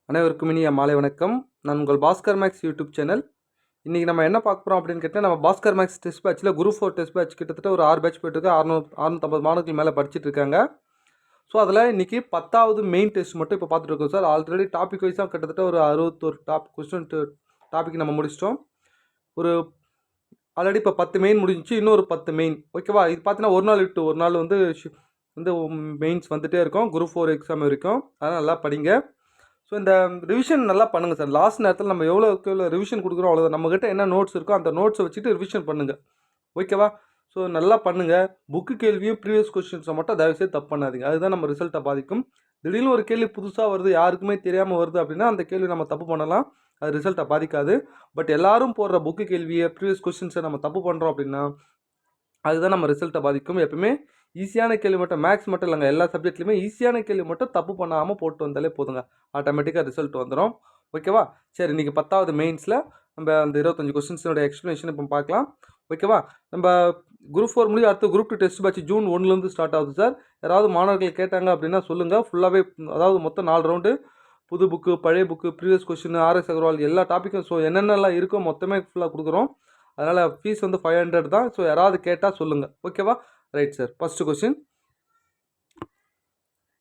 அனைவருக்கும் இனிய மாலை வணக்கம். நான் உங்கள் பாஸ்கர் மேக்ஸ் யூடியூப் சேனல். இன்றைக்கி நம்ம என்ன பார்க்க போகிறோம் அப்படின்னு கேட்டால், நம்ம பாஸ்கர் மேக்ஸ் டெஸ்ட் பேட்சில் குரூப் 4 டெஸ்ட் பேட்ச் கிட்டத்தட்ட ஒரு 6 பேட்ச் போயிட்டுருக்கு. 650 மாணவர்கள் மேலே படிச்சுட்டு இருக்காங்க. ஸோ அதில் இன்றைக்கி 10வது மெயின் டெஸ்ட் மட்டும் இப்போ பார்த்துட்டு இருக்கோம் சார். ஆல்ரெடி டாபிக் வைஸாக கிட்டத்தட்ட ஒரு 61 கொஸ்டின் டாபிக் நம்ம முடிச்சிட்டோம். ஆல்ரெடி இப்போ 10 மெயின் முடிஞ்சிச்சு, இன்னொரு 10 மெயின். ஓகேவா? இது பார்த்தீங்கன்னா ஒரு நாள் விட்டு ஒரு நாள் வந்து மெயின்ஸ் வந்துகிட்டே இருக்கும் குரூப் 4 எக்ஸாம் வரைக்கும். அதனால் நல்லா படிங்க. ஸோ இந்த ரிவிஷன் நல்லா பண்ணுங்கள் சார். லாஸ்ட் நேரத்தில் நம்ம எவ்வளோ ரிவிஷன் கொடுக்குறோம் அவ்வளோதான். நம்மக்கிட்ட என்ன நோட்ஸ் இருக்கோ அந்த நோட்ஸை வச்சுட்டு ரிவிஷன் பண்ணுங்கள். ஓகேவா? ஸோ நல்லா பண்ணுங்கள். புக்கு கேள்வியும் ப்ரீவியஸ் கொஸ்டின்ஸை மட்டும் தயவுசெய்து தப்பு பண்ணாதீங்க. அதுதான் நம்ம ரிசல்ட்டை பாதிக்கும். திடீர்னு ஒரு கேள்வி புதுசாக வருது, யாருக்குமே தெரியாமல் வருது அப்படின்னா அந்த கேள்வி நம்ம தப்பு பண்ணலாம், அது ரிசல்ட்டை பாதிக்காது. பட் எல்லாரும் போடுற புக்கு கேள்வியை ப்ரீவியஸ் கொஸ்டின்ஸை நம்ம தப்பு பண்ணுறோம் அப்படின்னா அதுதான் நம்ம ரிசல்ட்டை பாதிக்கும். எப்பவுமே ஈஸியான கேள்வி மட்டும், மேக்ஸ் மட்டும் இல்லைங்க, எல்லா சப்ஜெக்ட்லையுமே ஈஸியான கேள்வி மட்டும் தப்பு பண்ணாமல் போட்டு வந்தாலே போதுங்க, ஆட்டோமேட்டிக்காக ரிசல்ட் வந்துடும். ஓகேவா? சரி, இன்றைக்கி 10வது மெயின்ஸில் நம்ம அந்த 25 கொஸ்டின்ஸோட எக்ஸ்ப்ளனேஷன் இப்போ பார்க்கலாம். ஓகேவா? நம்ம குரூப் 4 முடிஞ்சு அடுத்த குரூப் 2 டெஸ்ட் பேட்ச் ஜூன் 1லேருந்து ஸ்டார்ட் ஆகுது சார். யாராவது மாணவர்கள் கேட்டாங்க அப்படின்னா சொல்லுங்கள். ஃபுல்லாகவே, அதாவது மொத்தம் 4 ரவுண்டு, புது புக்கு, பழைய book, previous question, RS Agarwal எல்லா டாப்பிக்கும், ஸோ என்னென்னலாம் இருக்கோ மொத்தமே ஃபுல்லாக கொடுக்குறோம். அதனால் ஃபீஸ் வந்து 500 தான். ஸோ யாராவது கேட்டால் சொல்லுங்கள். ஓகேவா? Right sir. ஃபஸ்ட்டு கொஸ்டின்,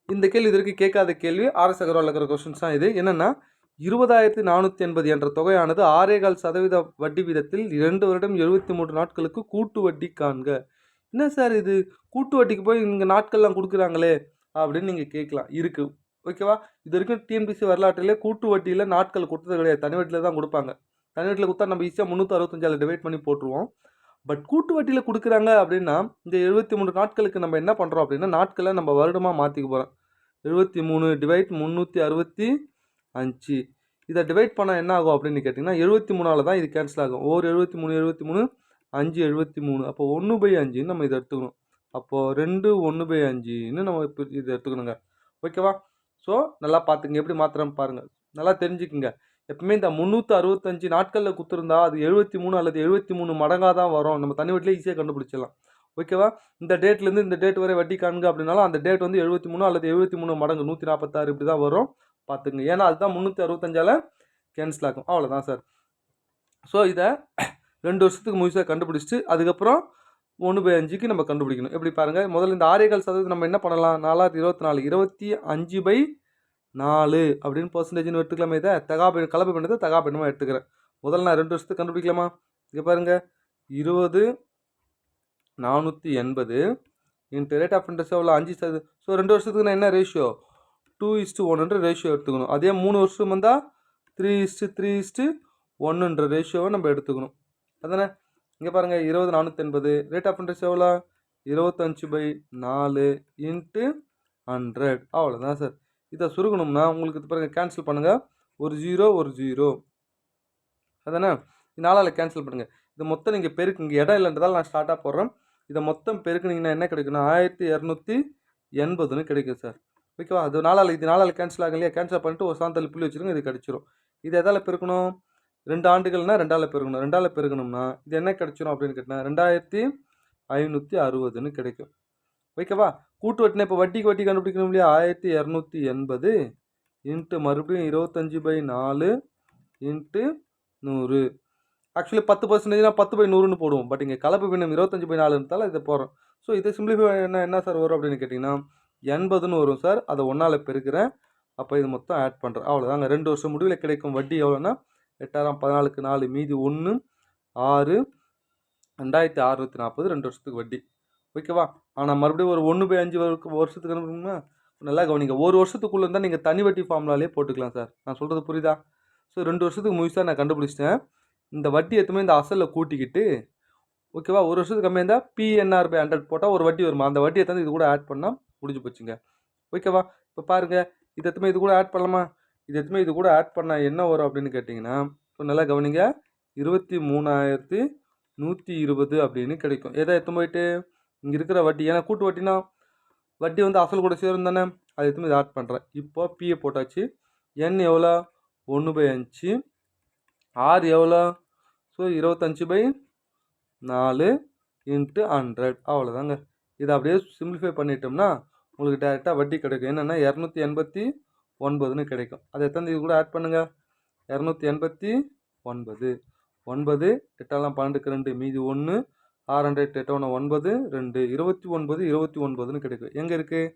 இந்த கேள்வி இது வரைக்கும் கேட்காத கேள்வி, ஆர்எஸ் அகர்வால் இருக்கிற கொஸ்டின்ஸ் தான் இது. என்னென்னா, 20,480 என்ற தொகையானது 6.25% வட்டி வீதத்தில் 2 வருடம் 73 நாட்களுக்கு கூட்டு வட்டி காண்க. என்ன சார் இது, கூட்டு வட்டிக்கு போய் இங்கே நாட்கள்லாம் கொடுக்குறாங்களே அப்படின்னு நீங்கள் கேட்கலாம். இருக்குது. ஓகேவா? இது வரைக்கும் டிஎன்பிசி வரலாற்றிலே கூட்டு வட்டியில் நாட்கள் கொடுத்தது கிடையாது. தனி வட்டியில் தான் கொடுப்பாங்க. தனி வட்டியில் கொடுத்தா நம்ம ஈஸியாக 365 டிவைட் பண்ணி போட்டுருவோம். பட் கூட்டு வட்டியில் கொடுக்குறாங்க அப்படின்னா இந்த 73 நாட்களுக்கு நம்ம என்ன பண்ணுறோம் அப்படின்னா நாட்களை நம்ம வருடமாக மாற்றிக்க போகிறோம். 73 டிவைட் 365, இதை டிவைட் பண்ணால் என்ன ஆகும் அப்படின்னு கேட்டிங்கன்னா 73ஆல் தான் இது கேன்சல் ஆகும். ஒரு 73 5 73, அப்போ 1/5 நம்ம இதை எடுத்துக்கணும். அப்போது 2 1/5ன்னு நம்ம இப்போ இதை எடுத்துக்கணுங்க. ஓகேவா? ஸோ நல்லா பார்த்துங்க, எப்படி மாத்திரம் பாருங்கள், நல்லா தெரிஞ்சுக்குங்க. எப்பவுமே இந்த 365 நாட்களில் கொடுத்துருந்தா அது 73 அல்லது 73 மடங்காக தான் வரும். நம்ம தனி வட்டிலே ஈஸியாக கண்டுபிடிச்சிடலாம். ஓகேவா? இந்த டேட்லேருந்து இந்த டேட் வரை வட்டி காண்க அப்படின்னாலும் அந்த டேட் வந்து 73 அல்லது 73 மடங்கு 146 இப்படி தான் வரும். பார்த்துங்க, ஏன்னா அதுதான் 365ஆல் கேன்சல் ஆகும். அவ்வளோதான் சார். ஸோ இதை 2 வருஷத்துக்கு முழுசாக கண்டுபிடிச்சிட்டு அதுக்கப்புறம் 1/5க்கு நம்ம கண்டுபிடிக்கணும். எப்படி பாருங்கள், முதல்ல இந்த 6.25% நம்ம என்ன பண்ணலாம், 4/24 25/4 அப்படின்னு பர்சன்டேஜ்னு எடுத்துக்கலாமே. இதை கலப்பு பண்ணதை தகாபெண்ணமாக எடுத்துக்கிறேன். முதல்ல நான் 2 வருஷத்துக்கு கண்டுபிடிக்கலாமா? இங்கே பாருங்கள், 20,480 இன்ட்டு ரேட் ஆஃப் இன்ட்ரெஸ்ட் எவ்வளோ, 5%. ஸோ 2 வருஷத்துக்கு நான் என்ன ரேஷியோ, 2:1 ரேஷியோ எடுத்துக்கணும். அதே 3 வருஷம் வந்தால் 3:3:1 ரேஷியோவை நம்ம எடுத்துக்கணும். அதானே? இங்கே பாருங்கள், 20,480 ரேட் ஆஃப் இன்ட்ரெஸ்ட் எவ்வளோ, 25/4 இன்ட்டு 100. அவ்வளோதான் சார். இதை சுருக்கணும்னா உங்களுக்கு இது பாருங்கள், கேன்சல் பண்ணுங்கள். ஒரு 0 அதானே? 4ஆல் கேன்சல் பண்ணுங்கள். இது மொத்தம் நீங்கள் பெருக்குங்க, இடம் இல்லைன்றதால் நான் ஸ்டார்ட்டாக போடுறேன். இதை மொத்தம் பெருக்குனீங்கன்னா என்ன கிடைக்குன்னா 1280ன்னு கிடைக்கும் சார். ஓகேவா? அது 4ஆல் கேன்சல் ஆகும் இல்லையா? கேன்சல் பண்ணிட்டு ஒரு சாந்தல் புள்ளி வச்சுருங்க, இது கிடச்சிரும். இது எதால் பெருக்கணும், 2 ஆண்டுகள்னால் 2ஆல் பெருக்கணும். 2ஆல் பெருக்கணும்னா இது என்ன கிடச்சிரும் அப்படின்னு கேட்டால் 2560ன்னு கிடைக்கும். ஓகேவா? கூட்டு வட்டினா இப்போ வட்டிக்கு வட்டி கண்டுபிடிக்கணும் இல்லையா? 1280 இன்ட்டு மறுபடியும் 25/4 இன்ட்டு 100. ஆக்சுவலி 10%னா 10/100ன்னு போடுவோம். பட் இங்கே கலப்பு பின்னம் 25/4 இதை போடுறோம். ஸோ இதை சிம்பிளிஃபை என்ன சார் வரும் அப்படின்னு கேட்டிங்கன்னா 80ன்னு வரும் சார். அதை 1ஆல் பெருக்கிறேன். அப்போ இது மொத்தம் ஆட் பண்ணுறேன். அவ்வளோதாங்க. 2 வருஷம் முடிவில் கிடைக்கும் வட்டி எவ்வளோன்னா 8,000 14க்கு 4 மீதி 1 6 2640 2 வருஷத்துக்கு வட்டி. ஓகேவா? ஆனால் மறுபடியும் ஒரு 1/5 வருஷத்துக்கு அனுப்புனா நல்லா கவனிங்க. ஒரு வருஷத்துக்குள்ளே இருந்தால் நீங்கள் தனி வட்டி ஃபார்முலாலே போட்டுக்கலாம் சார். நான் சொல்கிறது புரியுதா? ஸோ 2 வருஷத்துக்கு முழுசாக நான் கண்டுபிடிச்சிட்டேன். இந்த வட்டி எதுவுமே இந்த அசலில் கூட்டிக்கிட்டு, ஓகேவா, ஒரு வருஷத்துக்கு கம்மியாக இருந்தால் PNR/100 போட்டால் ஒரு வட்டி வருமா, அந்த வட்டியை தந்து இது கூட ஆட் பண்ணால் முடிஞ்சு போச்சுங்க. ஓகேவா? இப்போ பாருங்கள், இது எதுவுமே இது கூட ஆட் பண்ணலாமா? இது எதுவுமே இது கூட ஆட் பண்ணால் என்ன வரும் அப்படின்னு கேட்டிங்கன்னா, ஸோ நல்லா கவனிங்க, 23,120 அப்படின்னு கிடைக்கும். எதை எடுத்து போயிட்டு இங்கே இருக்கிற வட்டி, ஏன்னா கூட்டு வட்டினா வட்டி வந்து அசல் கூட சேரும் தானே, அது எடுத்து இதை ஆட் பண்ணுறேன். இப்போ பிஏ போட்டாச்சு. என் எவ்வளோ, 1/5, ஆர் எவ்வளோ, ஸோ 25/4 இன்ட்டு 100. அவ்வளோதாங்க. இதை அப்படியே சிம்பிளிஃபை பண்ணிட்டோம்னா உங்களுக்கு டேரெக்டாக வட்டி கிடைக்கும். என்னென்னா 281 9ன்னு கிடைக்கும். அது எத்தனை இது கூட ஆட் பண்ணுங்கள், 289. 9 8 12க்கு 2 மீதி 1, 6 8 8 9 2 29 29ன்னு கிடைக்கும். எங்கே இருக்குது?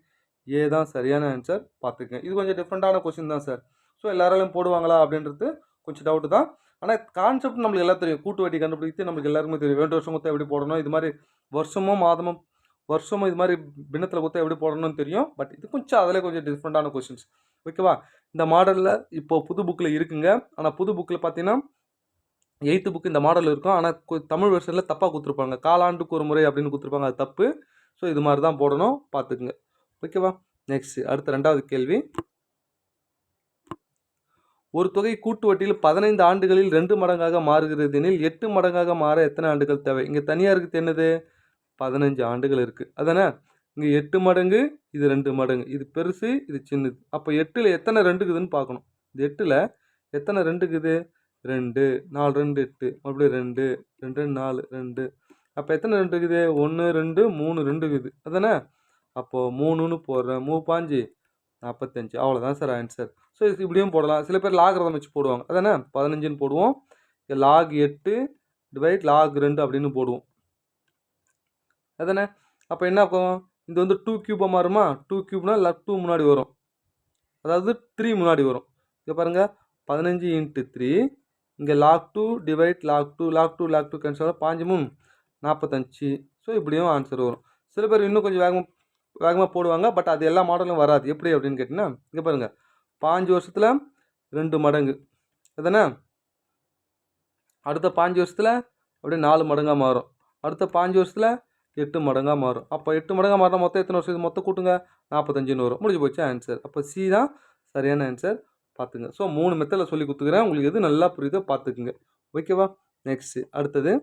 ஏ தான் சரியான ஆன்சர். பார்த்துக்கங்க. இது கொஞ்சம் டிஃப்ரெண்ட்டான கொஸ்டின் தான் சார். ஸோ எல்லாராலையும் போடுவாங்களா அப்படின்றது கொஞ்சம் டவுட்டு தான். ஆனால் கான்செப்ட் நம்மளுக்கு எல்லாம் தெரியும். கூட்டு வட்டி கண்டுபிடித்து நம்மளுக்கு எல்லாருக்குமே தெரியும். 2 வருஷம் கொடுத்தா எப்படி போடணும், இது மாதிரி வருஷமும் இது மாதிரி பின்னத்தில் கொடுத்தா எப்படி போடணும்னு தெரியும். பட் இது கொஞ்சம் அதில் கொஞ்சம் டிஃப்ரெண்ட்டான கொஸ்டின்ஸ். ஓகேவா? இந்த மாடலில் இப்போ புது புக்கில் இருக்குங்க. ஆனால் புது புக்கில் பார்த்தீங்கன்னா 8th புக்கு இந்த மாடல் இருக்கும். ஆனால் தமிழ் வெர்ஷனில் தப்பாக கொடுத்துருப்பாங்க. காலாண்டுக்கு ஒரு முறை அப்படின்னு கொடுத்துருப்பாங்க. அது தப்பு. ஸோ இது மாதிரி தான் போடணும், பார்த்துக்குங்க. ஓகேவா? நெக்ஸ்ட் அடுத்த 2வது கேள்வி. ஒரு தொகை கூட்டு வட்டியில் 15 ஆண்டுகளில் 2 மடங்காக மாறுகிறது எனில் 8 மடங்காக மாற எத்தனை ஆண்டுகள் தேவை? இங்கே தனியாக இருக்குது என்னது? 15 ஆண்டுகள் இருக்குது. அதானே? இங்கே 8 மடங்கு, இது 2 மடங்கு, இது பெருசு, இது சின்னது. அப்போ 8ல் எத்தனை 2 இருக்குதுன்னு பார்க்கணும். இந்த 8ல் எத்தனை 2 இருக்குது? 2, 4 2 8, மறுபடியும் 2 2 4 2. அப்போ எத்தனை 2 இருக்குது? 1 2 3 2 இருக்குது. அதானே? அப்போது 3ன்னு போடுறேன். 3 5 45. அவ்வளோதான் சார் ஆன்சர். ஸோ இப்படியும் போடலாம். சில பேர் லாகிரதம் வச்சு போடுவாங்க. அதானே? 15ன்னு போடுவோம். லாக் 8 டிவைட் லாக் 2 அப்படின்னு போடுவோம். அதானே? அப்போ என்ன ஆகும்? இது வந்து 2 கியூபாக மாறுமா? 2 கியூப்னா லாக் 2 முன்னாடி வரும், அதாவது 3 முன்னாடி வரும். இங்கே பாருங்கள், 15 × 3. இங்கே log 2 divide log 2, log 2 cancel 5 3 45. So இப்படியும் ஆன்சர் வரும். சில பேர் இன்னும் கொஞ்சம் வேகமாக போடுவாங்க. பட் அது எல்லா மாடலும் வராது. எப்படி அப்படின்னு கேட்டிங்கன்னா, இங்கே பாருங்கள், 5 வருஷத்தில் 2 மடங்கு. அதானே? அடுத்த 5 வருஷத்தில் அப்படியே 4 மடங்காக மாறும். அடுத்த 5 வருஷத்தில் 8 மடங்காக மாறும். அப்போ 8 மடங்காக மாறினா மொத்தம் எத்தனை வருஷம்? மொத்தம் கூட்டுங்க, 45ன்னு வரும். முடிஞ்சு போச்சு ஆன்சர். அப்போ சி தான் சரியான ஆன்சர். பார்த்துங்க. ஸோ 3 மெத்தடில் சொல்லி கொடுத்துக்கிறேன். உங்களுக்கு எது நல்லா புரியுதோ பார்த்துக்குங்க. ஓகேவா? நெக்ஸ்ட்டு அடுத்தது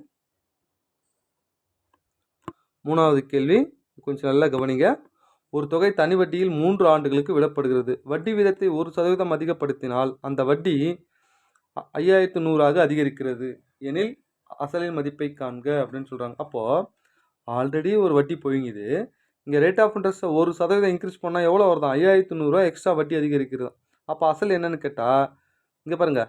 3வது கேள்வி. கொஞ்சம் நல்லா கவனிங்க. ஒரு தொகை தனி வட்டியில் 3 ஆண்டுகளுக்கு விடப்படுகிறது. வட்டி வீதத்தை 1% அதிகப்படுத்தினால் அந்த வட்டி 5100ஆக அதிகரிக்கிறது எனில் அசலின் மதிப்பை காண்க அப்படின்னு சொல்கிறாங்க. அப்போது ஆல்ரெடி ஒரு வட்டி போயிங்குது. இங்கே ரேட் ஆஃப் இன்ட்ரெஸ்ட்டை 1% இன்க்ரீஸ் பண்ணால் எவ்வளோ வருதான்? 5100 எக்ஸ்ட்ரா வட்டி அதிகரிக்கிறது. அப்போ அசல் என்னன்னு கேட்டால், இங்கே பாருங்கள்,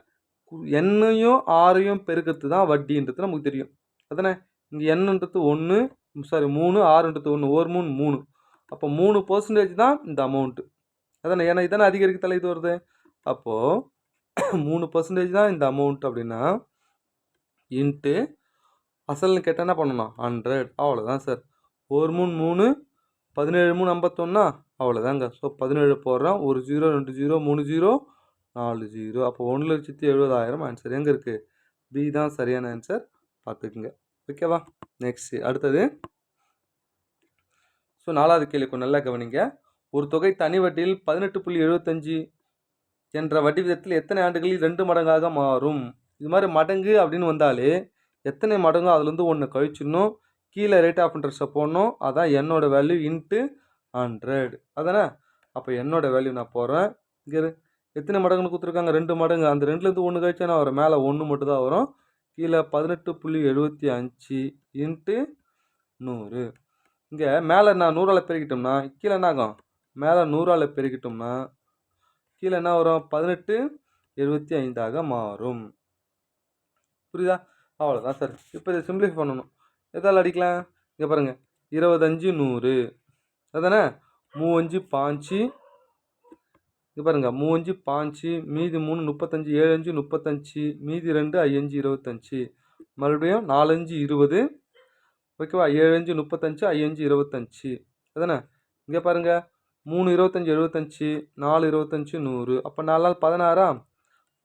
எண்ணையும் ஆறையும் பெருக்கிறது தான் வட்டின்றது நமக்கு தெரியும். அதானே? இங்கே எண்ணுன்றது 1 3 6ன்றது 1 1 3 3. அப்போ 3% தான் இந்த அமௌண்ட்டு. அதானே? ஏன்னா இதானே அதிகரிக்கத்தால இது வருது. அப்போது 3% தான் இந்த அமௌண்ட் அப்படின்னா இன்ட்டு அசல்னு கேட்டால் என்ன பண்ணணும்? 100. அவ்வளோதான் சார். 1 3 3 17 3 51. அவ்வளோதாங்க. ஸோ 17 போடுறோம். 1 0 2 0 3 0 4 0. அப்போ 1,70,000 ஆன்சர் எங்கே இருக்குது? பி தான் சரியான ஆன்சர். பார்த்துக்குங்க. ஓகேவா? நெக்ஸ்ட்டு அடுத்தது. ஸோ 4வது கேள்விக்கு நல்லா கவனிங்க. ஒரு தொகை தனி வட்டியில் 18.75 என்ற வட்டி விதத்தில் எத்தனை ஆண்டுகளில் 2 மடங்காக மாறும்? இது மாதிரி மடங்கு அப்படின்னு வந்தாலே எத்தனை மடங்கோ அதுலேருந்து 1 கழிச்சிடணும். கீழே ரேட் ஆஃப் இன்ட்ரெஸ்ட்டை போடணும். அதான் என்னோட வேல்யூ இன்ட்டு 100. அதானே? அப்போ என்னோட வேல்யூ நான் போடுறேன். இங்கே எத்தனை மடங்குன்னு கொடுத்துருக்காங்க? 2 மடங்கு. அந்த 2லேருந்து 1 கழிச்சா நான் வரும். மேலே 1 மட்டும் தான் வரும். கீழே 18.75 இன்ட்டு 100. இங்கே மேலே நான் 100ஆல் பெருக்கிட்டோம்னா கீழே என்ன ஆகும்? மேலே 100ஆல் பெருக்கிட்டோம்னா கீழே என்ன வரும்? 18.75ஆக மாறும். புரியுதா? அவ்வளோதான் சார். இப்போ இதை சிம்பிளிஃபை பண்ணணும். எதால் அடிக்கலாம்? இங்கே பாருங்கள், 25 100. அதானே? 3 5 5. இங்கே பாருங்கள், 3 5 5, மீதி 3 35, 7 5 35, மீதி 2 5 25. மறுபடியும் 4 5 20. ஓகேவா? 7 5 35, 5 25. அதானே? இங்கே பாருங்கள், 3 25 75, 4 25 100. அப்போ 4 நாள் 16.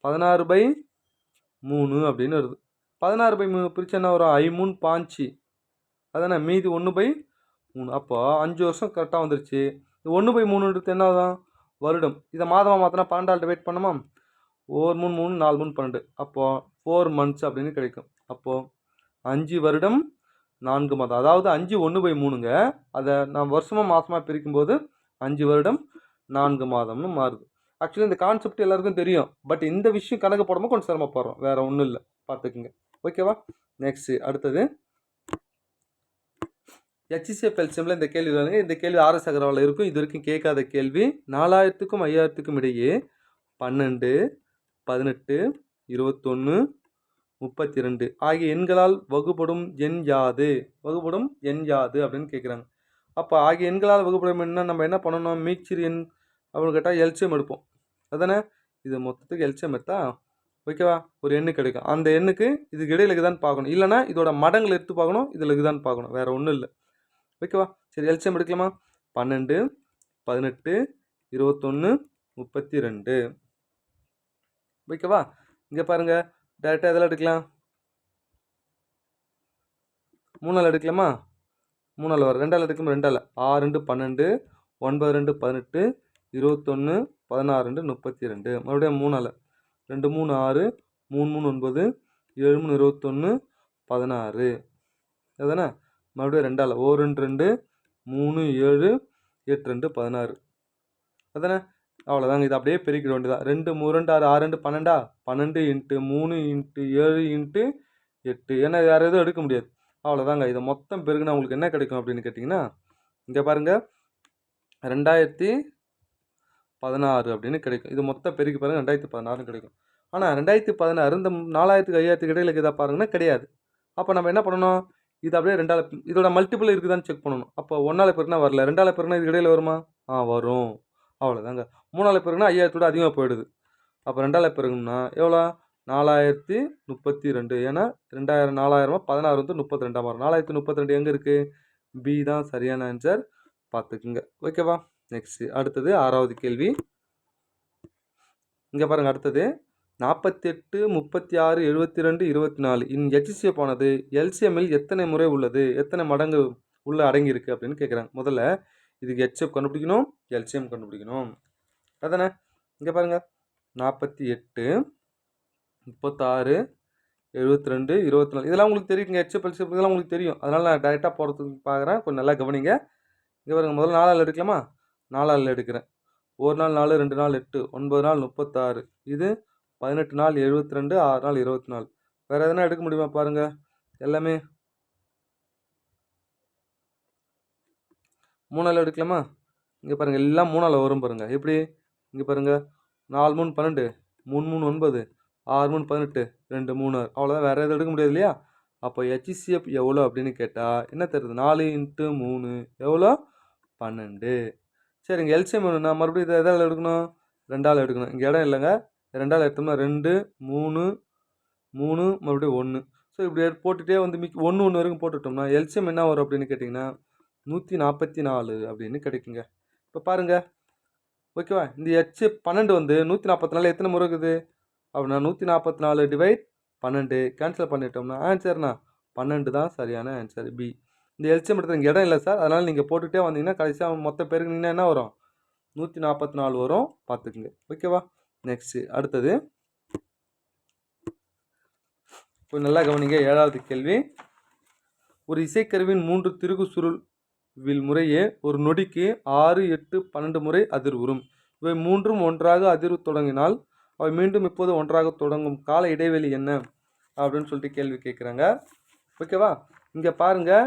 16/3 அப்படின்னு வருது. 16/3 பிரித்து என்ன வரும்? 5 3 5. அதானே? மீதி 1/3. அப்போ 5 வருஷம் கரெக்டாக வந்துருச்சு. 1/3ன்றது என்ன ஆகும்? வருடம். இதை மாதமாக மாற்றினா 12ஆல் டிவைட் பண்ணுமா? 1 3 3 4 3 12. அப்போது 4 மந்த்ஸ் அப்படின்னு கிடைக்கும். அப்போது 5 வருடம் 4 மாதம். அதாவது 5 1/3ங்க. அதை நான் வருஷமாக மாதமாக பிரிக்கும்போது 5 வருடம் 4 மாதம்னு மாறுது. ஆக்சுவலி இந்த கான்செப்ட் எல்லாருக்கும் தெரியும். பட் இந்த விஷயம் கணக்கு போடும்போது கொஞ்சம் சிரமப்படுறோம். வேறு ஒன்றும் இல்லை. பார்த்துக்குங்க. ஓகேவா? நெக்ஸ்ட்டு அடுத்தது. HCF எல்சிஎம்ல இந்த கேள்வி வருங்க. இந்த கேள்வி ஆர்எஸ் அகர்வால்ல இருக்கும். இது வரைக்கும் கேட்காத கேள்வி. 4000க்கும் 5000க்கும் இடையே 12, 18, 21, 32 ஆகிய எண்களால் வகுபடும் எண் யாது? வகுபடும் எண் யாது அப்படின்னு கேட்குறாங்க. அப்போ ஆகிய எண்களால் வகுப்படும் எண்ணா நம்ம என்ன பண்ணணும்? மீச்சிறு எண் அப்படின்னு கேட்டால் எல்சிஎம் எடுப்போம். அதானே? இது மொத்தத்துக்கு எல்சிஎம் எடுத்தா ஓகேவா? ஒரு எண்ணு கிடைக்கும். அந்த எண்ணுக்கு இதுக்கு இடையில இருக்குதான்னு பார்க்கணும். இல்லைனா இதோட மடங்களை எடுத்து பார்க்கணும். இதில் இருக்குதான்னு பார்க்கணும். வேறு ஒன்றும் இல்லை. ஓகேவா? சரி எல்சிஎம் எடுக்கலாமா? 12, 18, 21, 32. ஓகேவா? இங்கே பாருங்க, டேரெக்டாக எதில் எடுக்கலாம்? 3ஆல் எடுக்கலாமா? 3ஆல் வரும். 2ஆல் எடுக்கலாமா? 2ஆல் 6 2 12, 9 2 18, 21, 16 2 32. மறுபடியும் 3ஆல் 2 3 6, 3 3 9, 7 3 21, 16. அதுதானே? மறுபடியும் 2ஆல் 1 2 2, 3 7, 8 2 16. அதானே? அவ்வளோதாங்க. இது அப்படியே பெருக்கிட வேண்டியதான். 2 3 2 6 6 2 12 12 இன்ட்டு 3 இன்ட்டு 7 இன்ட்டு 8. ஏன்னா வேறு எதுவும் எடுக்க முடியாது. அவ்வளோதாங்க. இதை மொத்தம் பெருக்குனா உங்களுக்கு என்ன கிடைக்கும் அப்படின்னு கேட்டிங்கன்னா, இங்கே பாருங்கள் 2016 அப்படின்னு கிடைக்கும். இது மொத்தம் பெருக்கி பாருங்கள் 2016 கிடைக்கும். ஆனால் 2016 இந்த 4000க்கு 5000க்கு இடையில இருக்குதா பாருங்கன்னா கிடையாது. அப்போ நம்ம என்ன பண்ணணும்? இது அப்படியே 2ஆல் இதோட மல்டிபிள் இருக்குதான்னு செக் பண்ணணும். அப்போ 1ஆல் பெருக்குனா வரல. 2ஆல் பெருக்குனா இதுக்கு இடையில வருமா? வரும். அவ்வளோதாங்க. 3ஆல் பெருக்குனா 5000தோட அதிகமாக போயிடுது. அப்போ 2ஆல் பெருக்கணும்னா எவ்வளோ? 4032. ஏன்னா 2000 4000 16 வந்து 32 வரும். 4032 எங்கே இருக்குது? பி தான் சரியான ஆன்சர். பார்த்துக்குங்க. ஓகேவா? நெக்ஸ்ட்டு அடுத்தது 6வது கேள்வி. இங்கே பாருங்கள். அடுத்தது 48, 36, 72, 24 இன் HCF ஆனது எல்சிஎம்மில் எத்தனை முறை உள்ளது? எத்தனை மடங்கு உள்ள அடங்கியிருக்கு அப்படின்னு கேட்குறாங்க. முதல்ல இதுக்கு HCF கண்டுபிடிக்கணும், எல்சிஎம் கண்டுபிடிக்கணும். அதானே? இங்கே பாருங்கள் 48, 36, 72, 24 இதெல்லாம் உங்களுக்கு தெரியுங்க. HCF எல்சிஎம் இதெல்லாம் உங்களுக்கு தெரியும். அதனால் நான் டைரெக்டாக போகிறதுக்கு பார்க்குறேன். கொஞ்சம் நல்லா கவனிங்க. இங்கே பாருங்கள், முதல்ல 4ஆல் எடுக்கலாமா? 4ஆல் எடுக்கிறேன். 1 நாள் 4, 2 நாள் 8, 9 நாள் 36, இது 18 நாள் 72, 6 நாள் 24. வேறு எதனா எடுக்க முடியுமா பாருங்கள்? எல்லாமே 3ஆல் எடுக்கலாமா? இங்கே பாருங்கள், எல்லாம் 3ஆல் வரும் பாருங்கள். எப்படி? இங்கே பாருங்கள், 4 3 12, 3 3 9, 6 3 18, 2 3 6. அவ்வளோதான். வேறு எதுவும் எடுக்க முடியாது இல்லையா? அப்போ HCF எவ்வளோ அப்படின்னு கேட்டால் என்ன தருது? 4 × 3 எவ்வளோ? 12. சரிங்க. எல்சிஎம் வேணும்னா மறுபடியும் இதை எதால் எடுக்கணும்? 2ஆல் எடுக்கணும். இங்கே இடம் இல்லைங்க. 2ஆல் எடுத்தோம்னா 2 3 3 மறுபடியும் 1. ஸோ இப்படி போட்டுகிட்டே வந்து 1 1 வரைக்கும் போட்டுட்டோம்னா எல்சிஎம் என்ன வரும் அப்படின்னு கேட்டிங்கன்னா 144 அப்படின்னு கிடைக்குங்க. இப்போ பாருங்கள். ஓகேவா? இந்த HCF 12 வந்து 144 எத்தனை முறை இருக்குது அப்படின்னா 144 டிவைட் 12 கேன்சல் பண்ணிட்டோம்னா ஆன்சர்னா 12 தான் சரியான ஆன்சர். பி. இந்த எல்சிஎம் எடுத்து இங்கே இடம் இல்லை சார். அதனால் நீங்கள் போட்டுகிட்டே வந்தீங்கன்னா கடைசியாக மொத்த பேருக்குனீங்கன்னா என்ன வரும்? 144 வரும். பார்த்துக்குங்க. ஓகேவா? நெக்ஸ்ட்டு அடுத்தது கொஞ்சம் நல்லா கவனிங்க. 7வது கேள்வி. ஒரு இசைக்கருவின் 3 திருகு சுருள்வில் முறையே ஒரு நொடிக்கு 6 8 12 முறை அதிர்வுறும். இவை மூன்றும் ஒன்றாக அதிர்வு தொடங்கினால் அவை மீண்டும் இப்போது ஒன்றாக தொடங்கும் கால இடைவெளி என்ன அப்படின்னு சொல்லிட்டு கேள்வி கேட்குறாங்க. ஓகேவா? இங்கே பாருங்கள்,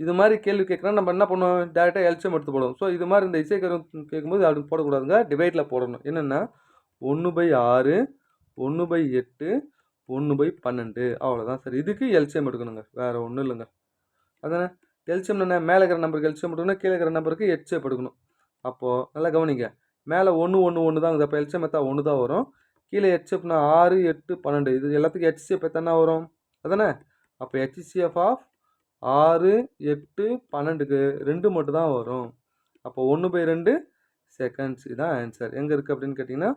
இது மாதிரி கேள்வி கேட்குறோன்னா நம்ம என்ன பண்ணுவோம்? டேரெக்டாக எல்சிஎம் எடுத்து போடுவோம். ஸோ இது மாதிரி இந்த இசைக்கருவி கேட்கும்போது அப்படி போடக்கூடாதுங்க. டிவைடில் போடணும். என்னென்னா 1/6, 1/8, 1/12. அவ்வளோதான் சார். இதுக்கு எல்சிஎம் எடுக்கணுங்க. வேறு ஒன்றும் இல்லைங்க. அதானே? எல்சிஎம் என்ன? மேலே இருக்கிற நம்பருக்கு எல்சிஎம் எடுக்கணும், கீழே இருக்கிற நம்பருக்கு HCF எடுக்கணும். அப்போது நல்லா கவனிங்க. மேலே 1 1 1 தான். அப்போ எல்சிஎம் எடுத்தா 1 தான் வரும். கீழே HCFனா 6 8 12. இது எல்லாத்துக்கும் HCF எத்தனை வரும்? அதானே? அப்போ HCF ஆஃப் 6 8 12க்கு 2 மட்டும் தான் வரும். அப்போ 1/2 செகண்ட்ஸ். இதுதான் ஆன்சர். எங்கே இருக்குது அப்படின்னு கேட்டிங்கன்னா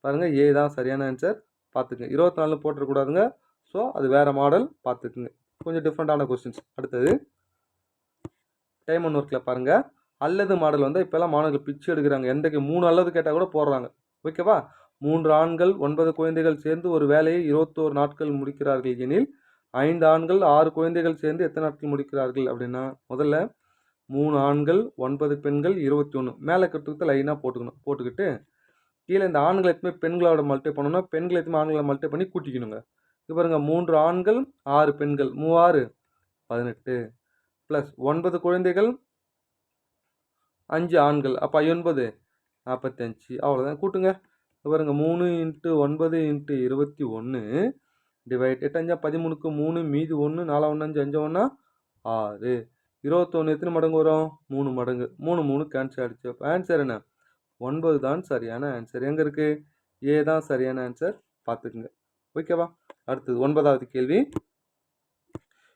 பாருங்கள், ஏ தான் சரியான ஆன்சர். பார்த்துக்குங்க. 24 போட்டுறக்கூடாதுங்க. ஸோ அது வேறு மாடல். பார்த்துக்குங்க. கொஞ்சம் டிஃப்ரெண்ட்டான கொஸ்டின்ஸ். அடுத்தது டைம் ஒன் ஒர்க்கில் பாருங்கள். அல்லது மாடல் வந்து இப்போல்லாம் மாணவர்கள் பிச்சு எடுக்கிறாங்க. எந்தக்கு 3 அல்லது கேட்டால் கூட போடுறாங்க. ஓகேவா? 3 ஆண்கள் 9 குழந்தைகள் சேர்ந்து ஒரு வேலையை 21 நாட்கள் முடிக்கிறார்கள் எனில் 5 ஆண்கள் 6 குழந்தைகள் சேர்ந்து எத்தனை நாட்கள் முடிக்கிறார்கள் அப்படின்னா முதல்ல 3 ஆண்கள் 9 பெண்கள் 21 மேலே கட்டுறது லைனாக போட்டுக்கிட்டு கீழே இந்த ஆண்களை எத்தனை பெண்களோட மல்டிப்ளை பண்ணணும், பெண்களை எத்தனை ஆண்களை மல்டிப்ளை பண்ணி கூட்டிக்கணுங்க. இது பாருங்கள், 3 ஆண்கள் 6 பெண்கள் 3 6 18. ப்ளஸ் 9 குழந்தைகள் 5 ஆண்கள். அப்போ 9 45. அவ்வளோதான். கூட்டுங்க. பாருங்க 3 × 9 × 21 டிவைட் 8 5 13க்கு 3 மீதி 1 4 1 5 5 1 6. 21 எத்தனை மடங்கு வரும்? 3 மடங்கு. 3 3 கேன்சல் ஆகிடுச்சு. அப்போ ஆன்சர் என்ன? 9 தான் சரியான ஆன்சர். எங்கே இருக்குது? ஏ தான் சரியான ஆன்சர். பார்த்துக்குங்க. ஓகேவா? அடுத்தது 9வது கேள்வி.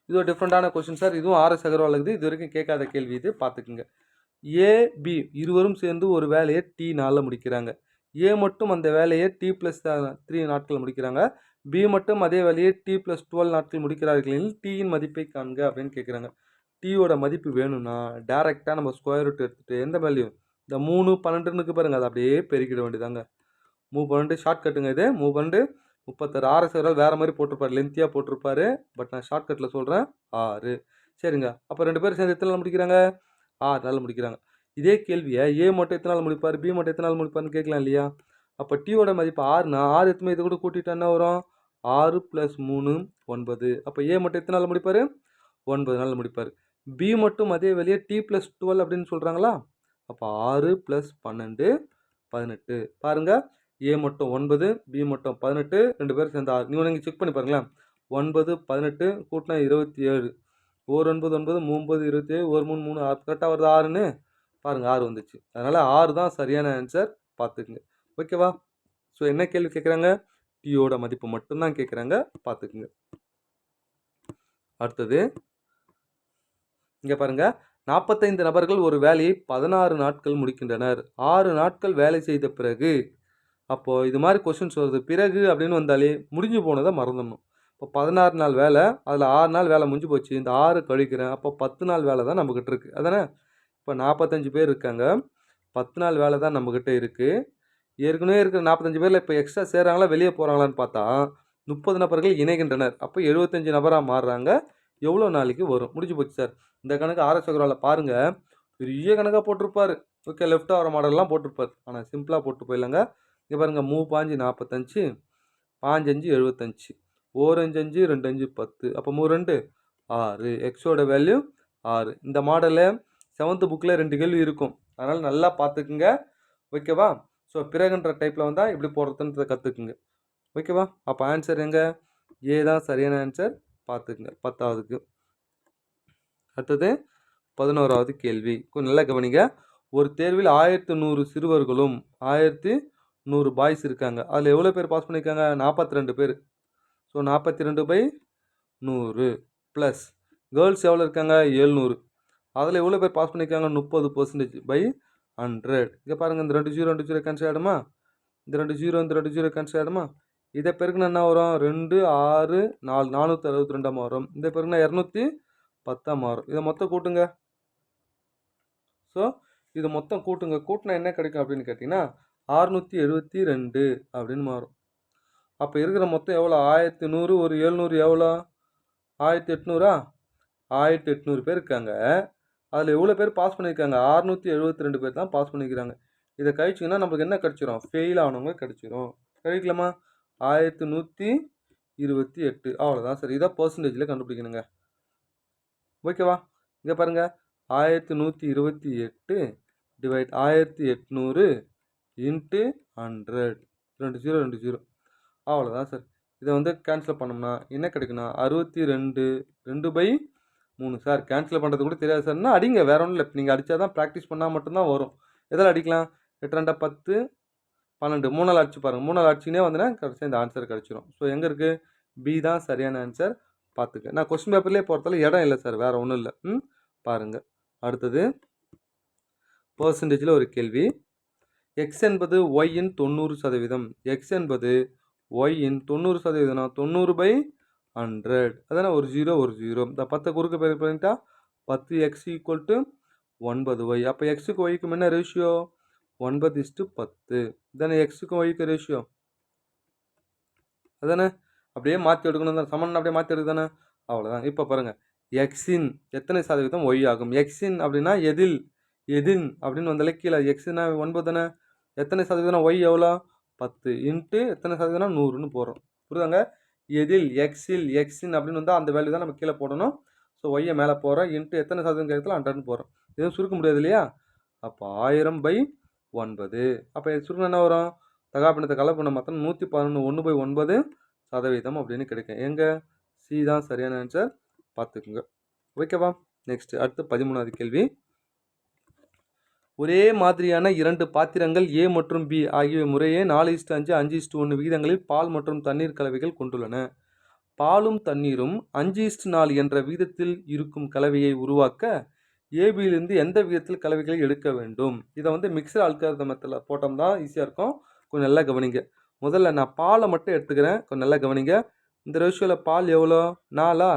இது ஒரு டிஃப்ரெண்டான கொஸ்டின் சார். இதுவும் RS அகர்வாலுக்கு இது வரைக்கும் கேட்காத கேள்வி இது. பார்த்துக்குங்க. ஏ பி இருவரும் சேர்ந்து ஒரு வேலையை T நாளில் முடிக்கிறாங்க. ஏ மட்டும் அந்த வேலையை T+3 நாட்கள் முடிக்கிறாங்க. பி மட்டும் அதே வேலையை T+12 நாட்கள் முடிக்கிறார்கள். டீயின் மதிப்பை காண்க அப்படின்னு கேட்குறாங்க. டீயோட மதிப்பு வேணும்னா டேரெக்டாக நம்ம ஸ்கொயர் ரூட் எடுத்துகிட்டு எந்த வேல்யூ இந்த 3 12க்கு பாருங்கள் அதை அப்படியே பெருக்கிட வேண்டியதாங்க. 3 12 ஷார்ட் கட்டுங்க. இது 3 12 36. RS அகர்வால் வேறு மாதிரி போட்டிருப்பாரு, லென்த்தியாக போட்டிருப்பாரு. பட் நான் ஷார்ட்கட்டில் சொல்கிறேன் 6. சரிங்க. அப்போ 2 பேரும் சேர்ந்து எத்தனை நாள் முடிக்கிறாங்க? 6 நாள் முடிக்கிறாங்க. இதே கேள்வியை ஏ மட்டும் எத்தனை நாள் முடிப்பார், பி மட்டும் எத்தனை நாள் முடிப்பார்னு கேட்கலாம் இல்லையா? அப்போ டீயோட மதிப்பு 6னா 6 எத்தனை இது கூட கூட்டிட்டா என்ன வரும்? 6 + 3 9. அப்போ ஏ மட்டும் எத்தனை நாள் முடிப்பார்? 9 நாள் முடிப்பார். பி மட்டும் அதே வேலையை T+12 அப்படின்னு சொல்கிறாங்களா? அப்போ 6 + 12 18. பாருங்கள், ஏ மட்டும் 9, பி மட்டும் 18, 2 பேரும் சேர்ந்து 6. நீங்கள் செக் பண்ணி பாருங்களேன். 9 18 கூட்டினா 27. 1 9 9 3 27 1 3 3 6 கரெக்டாக வருது 6ன்னு பாருங்கள். 6 வந்துச்சு. அதனால் 6 தான் சரியான ஆன்சர். பார்த்துக்குங்க. ஓகேவா? ஸோ என்ன கேள்வி கேட்குறாங்க? டீயோட மதிப்பு மட்டும்தான் கேட்குறாங்க. பார்த்துக்குங்க. அடுத்தது இங்கே பாருங்கள். 45 நபர்கள் ஒரு வேலையை 16 நாட்கள் முடிக்கின்றனர். 6 நாட்கள் வேலை செய்த பிறகு, அப்போது இது மாதிரி கொஸ்டின்ஸ் வருது. பிறகு அப்படின்னு வந்தாலே முடிஞ்சு போனதை மறந்துடணும். இப்போ 16 நாள் வேலை, அதில் 6 நாள் வேலை முடிஞ்சு போச்சு. இந்த 6 கழிக்கிறேன். அப்போ 10 நாள் வேலை தான் நம்மக்கிட்ட இருக்குது. அதானே? இப்போ 45 பேர் இருக்காங்க. 10 நாள் வேலை தான் நம்மக்கிட்ட இருக்குது. ஏற்கனவே இருக்கிற 45 பேரில் இப்போ எக்ஸ்ட்ரா சேர்றாங்களா வெளியே போகிறாங்களான்னு பார்த்தா 30 நபர்கள் இணைகின்றனர். அப்போ 75 நபராக மாறுறாங்க. எவ்வளோ நாளைக்கு வரும்? முடிஞ்சு போச்சு சார். இந்த கணக்கு RS அகர்வாலில் பாருங்கள், பெரிய கணக்காக போட்டிருப்பார். ஓகே, லெஃப்ட் வர மாடல்லாம் போட்டிருப்பார். ஆனால் சிம்பிளாக போட்டு போயிடலாங்க. இங்கே பாருங்கள், 3 5 45, 5 5 75, 1 5 5 2 5 10. அப்போ 3 2 6. எக்ஸோட வேல்யூ 6. இந்த மாடலில் 7th புக்கில் 2 கேள்வி இருக்கும். அதனால் நல்லா பார்த்துக்குங்க. ஓகேவா? ஸோ பிறகுன்ற டைப்பில் வந்தால் இப்படி போடுறதுன்றதை கற்றுக்குங்க. ஓகேவா? அப்போ ஆன்சர் எங்கே? ஏ தான் சரியான ஆன்சர். பார்த்துக்குங்க 10வதுக்கு. அடுத்தது 11வது கேள்வி. கொஞ்சம் நல்லா கவனிங்க. ஒரு தேர்வில் 1100 சிறுவர்களும் 1100 பாய்ஸ் இருக்காங்க. அதில் எவ்வளோ பேர் பாஸ் பண்ணியிருக்காங்க? 42 பேர். ஸோ 42/100 ப்ளஸ் கேர்ள்ஸ் எவ்வளோ இருக்காங்க? 700. அதில் எவ்வளோ பேர் பாஸ் பண்ணியிருக்காங்க? 30%/100. இங்கே பாருங்கள், இந்த 2 0 2 0 கேன்சல் ஆகிடுமா? இந்த 2 0 இந்த 2 0 கேன்சல் ஆகிடுமா? இதை பெருக்குன்னா என்ன வரும்? 2 6 4 462 வரும். இந்த பெருக்குன்னா 210 மாறும். இதை மொத்தம் கூட்டுங்க. ஸோ இது மொத்தம் கூட்டுங்க. கூட்டினா என்ன கிடைக்கும் அப்படின்னு கேட்டிங்கன்னா 672 அப்படின்னு மாறும். அப்போ இருக்கிற மொத்தம் எவ்வளோ? 1100 ஒரு 700 எவ்வளோ? 1800. 1800 பேர் இருக்காங்க. அதில் எவ்வளோ பேர் பாஸ் பண்ணியிருக்காங்க? 672 பேர் தான் பாஸ் பண்ணிக்கிறாங்க. இதை கழிச்சிங்கன்னா நம்மளுக்கு என்ன கிடச்சிரும்? ஃபெயில் ஆனவங்க கிடச்சிரும். கழிக்கலாமா? 1128. அவ்வளோதான் சார். இதை பர்சன்டேஜில் கண்டுபிடிக்கணுங்க. ஓகேவா? இங்கே பாருங்கள், 1128 டிவைட் 1800 இன்ட்டு 100. 2 0 2 0. அவ்வளோதான் சார். இதை வந்து கேன்சல் பண்ணோம்னா என்ன கிடைக்குன்னா 62 2/3. சார் கேன்சல் பண்ணுறது கூட தெரியாது சார்னா அடிங்க. வேற ஒன்றும் இல்லை. நீங்கள் அடித்தா தான் ப்ராக்டிஸ் பண்ணால் மட்டும்தான் வரும். எதில் அடிக்கலாம்? 8 2 10 12. 3 நாள் அடிச்சு பாருங்கள். 3 நாள் அடிச்சுனே வந்துன்னா கடைசியாக இந்த ஆன்சர் கிடச்சிரும். ஸோ எங்கே இருக்குது? பி தான் சரியான ஆன்சர். பார்த்துக்க. நான் கொஸ்டின் பேப்பர்லேயே போகிறதால இடம் இல்லை சார், வேறு ஒன்றும் இல்லை. பாருங்கள். அடுத்தது பர்சன்டேஜில் ஒரு கேள்வி. எக்ஸ் என்பது ஒய்யின் 90%. எக்ஸ் என்பது ஒய்யின் 90%. 90/100. அதானே? ஒரு 0 ஒரு 0. இந்த 10 குறுக்கு பேர் பண்ணிட்டா 10x = 9y. அப்போ எக்ஸுக்கு ஒய்க்கும் என்ன ரேஷியோ? 9:10. இதானே எக்ஸுக்கும் ஒய்க்கு ரேஷியோ. அதானே? அப்படியே மாற்றி எடுக்கணும் தான். சமன் அப்படியே மாற்றி எடுக்கு தானே? அவ்வளோதான். இப்போ பாருங்கள், எக்ஸின் எத்தனை சதவீதம் ஒய் ஆகும்? எக்ஸின் அப்படின்னா எதில் அப்படின்னு வந்தாலே கீழே எக்ஸுனா 9 தானே? எத்தனை சதவீதம் ஒய் எவ்வளோ? 10 இன்ட்டு எத்தனை சதவீதம்? 100ன்னு போடுறோம். புரியுதாங்க? எதில் எக்ஸின் அப்படின்னு வந்தால் அந்த வேல்யூ தான் நம்ம கீழே போடணும். ஸோ ஒய்யை மேலே போகிறோம் இன்ட்டு எத்தனை சதவீதம் கேட்கல 100ன்னு போகிறோம். எதுவும் சுருக்க முடியாது இல்லையா? அப்போ 1000/9. அப்போ சுருக்கம் என்ன வரும்? தகாப்பிணத்தை கலப்பின மொத்தம் 111 1/9% அப்படின்னு கிடைக்கும். எங்கே? சி தான் சரியான ஆன்சர், பார்த்துக்குங்க. ஓகேவா? நெக்ஸ்ட் அடுத்து 13வது கேள்வி. ஒரே மாதிரியான 2 பாத்திரங்கள் ஏ மற்றும் பி ஆகியவை முறையே 4:5 5:1 விகிதங்களில் பால் மற்றும் தண்ணீர் கலவைகள் கொண்டுள்ளன. பாலும் தண்ணீரும் 5:4 என்ற விகிதத்தில் இருக்கும் கலவையை உருவாக்க ஏபியிலிருந்து எந்த விகிதத்தில் கலவைகளை எடுக்க வேண்டும்? இதை வந்து மிக்சர் அல்காரிதம் மெத்தடில் போட்டோம்னா ஈஸியாக இருக்கும். கொஞ்சம் நல்லா கவனிங்க. முதல்ல நான் பாலை மட்டும் எடுத்துக்கிறேன், கொஞ்சம் நல்லா கவனிங்க. இந்த ரேஷியோவில் பால் எவ்வளோ? 4.